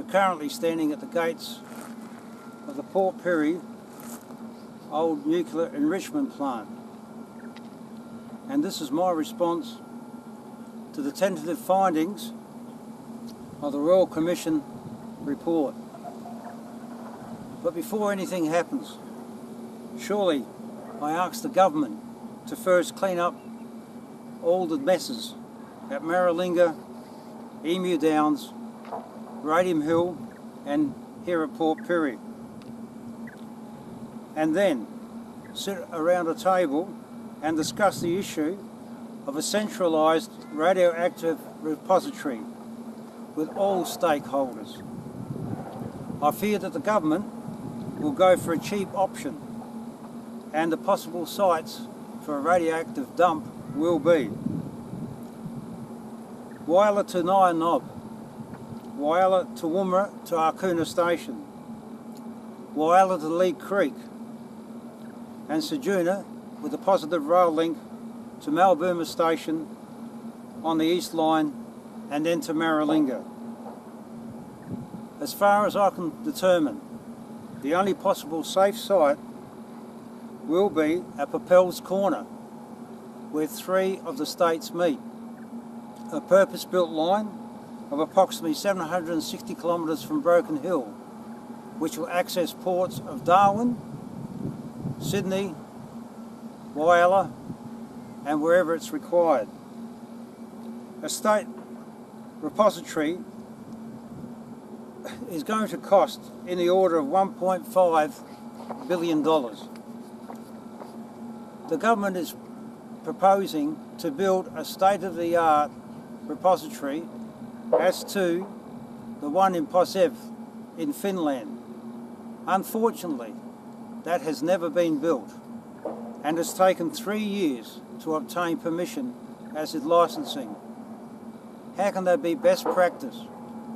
currently standing at the gates of the Port Pirie old nuclear enrichment plant, and this is my response to the tentative findings of the Royal Commission report. But before anything happens, surely I ask the government to first clean up all the messes at Maralinga, Emu Downs, Radium Hill and here at Port Pirie, and then sit around a table and discuss the issue of a centralised radioactive repository with all stakeholders. I fear that the government will go for a cheap option, and the possible sites for a radioactive dump will be Whyalla to Nine Knob, Whyalla to Woomera to Arkuna Station, Whyalla to Leigh Creek, and Ceduna with a positive rail link to Malboomer Station on the East Line and then to Maralinga. As far as I can determine, the only possible safe site will be at Papel's Corner, where three of the states meet. A purpose-built line of approximately 760 kilometres from Broken Hill, which will access ports of Darwin, Sydney, Whyalla and wherever it's required. A state repository is going to cost in the order of $1.5 billion. The government is proposing to build a state-of-the-art repository as to the one in Posev in Finland. Unfortunately, that has never been built and has taken 3 years to obtain permission as is licensing. How can that be best practice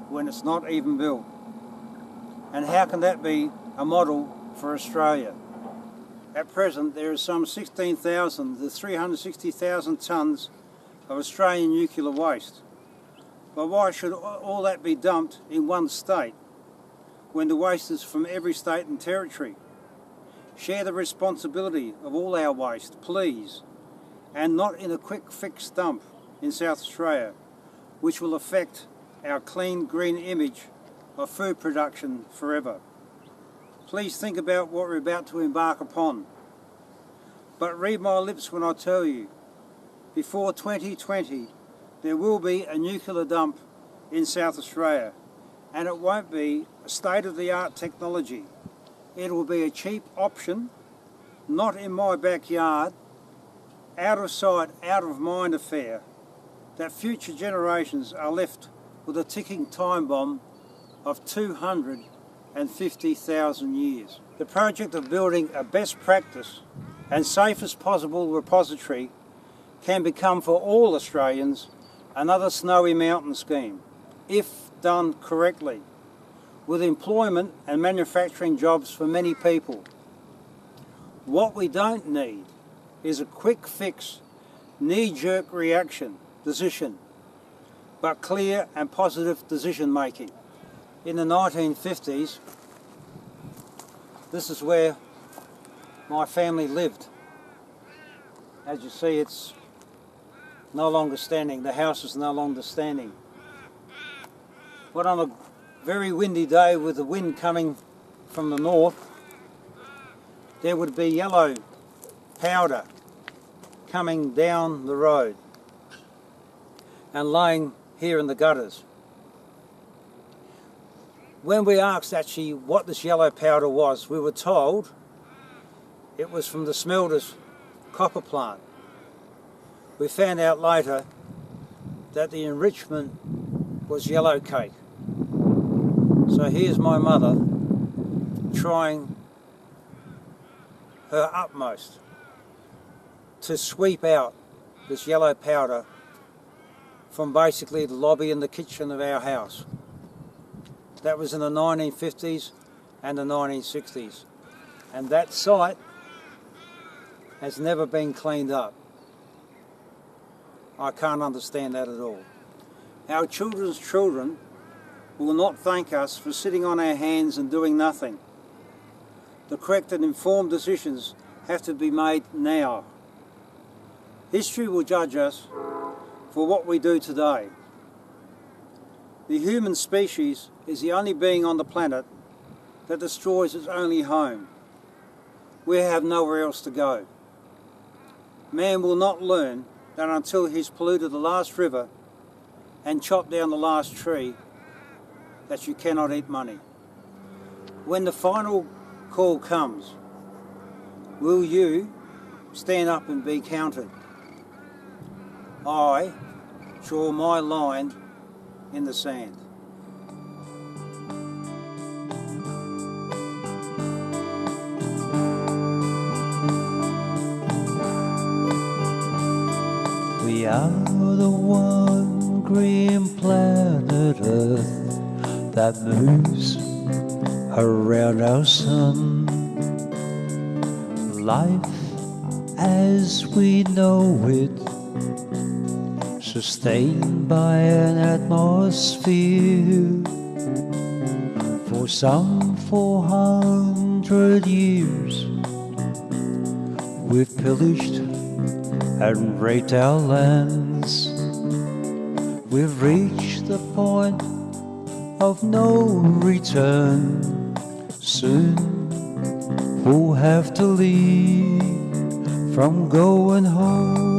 when it's not even built? And how can that be a model for Australia? At present, there is some 16,000 to 360,000 tonnes of Australian nuclear waste. But why should all that be dumped in one state when the waste is from every state and territory? Share the responsibility of all our waste, please, and not in a quick fix dump in South Australia, which will affect our clean green image of food production forever. Please think about what we're about to embark upon. But read my lips when I tell you, before 2020, there will be a nuclear dump in South Australia, and it won't be a state-of-the-art technology. It will be a cheap option, not in my backyard, out of sight, out of mind affair, that future generations are left with a ticking time bomb of 250,000 years. The project of building a best practice and safest possible repository can become for all Australians another Snowy Mountain scheme, if done correctly, with employment and manufacturing jobs for many people. What we don't need is a quick fix, knee-jerk reaction decision, but clear and positive decision making. In the 1950s, this is where my family lived. As you see, it's no longer standing. The house is no longer standing. But on a very windy day with the wind coming from the north, there would be yellow powder coming down the road and laying here in the gutters. When we asked actually what this yellow powder was, we were told it was from the smelter's copper plant. We found out later that the enrichment was yellow cake. So here's my mother trying her utmost to sweep out this yellow powder from basically the lobby and the kitchen of our house. That was in the 1950s and the 1960s. And that site has never been cleaned up. I can't understand that at all. Our children's children will not thank us for sitting on our hands and doing nothing. The correct and informed decisions have to be made now. History will judge us for what we do today. The human species is the only being on the planet that destroys its only home. We have nowhere else to go. Man will not learn that until he's polluted the last river and chopped down the last tree, that you cannot eat money. When the final call comes, will you stand up and be counted? I draw my line in the sand. We are the one green planet Earth that moves around our sun. Life as we know it, sustained by an atmosphere. For some 400 years, we've pillaged and raped our lands. We've reached the point of no return. Soon we'll have to leave from going home.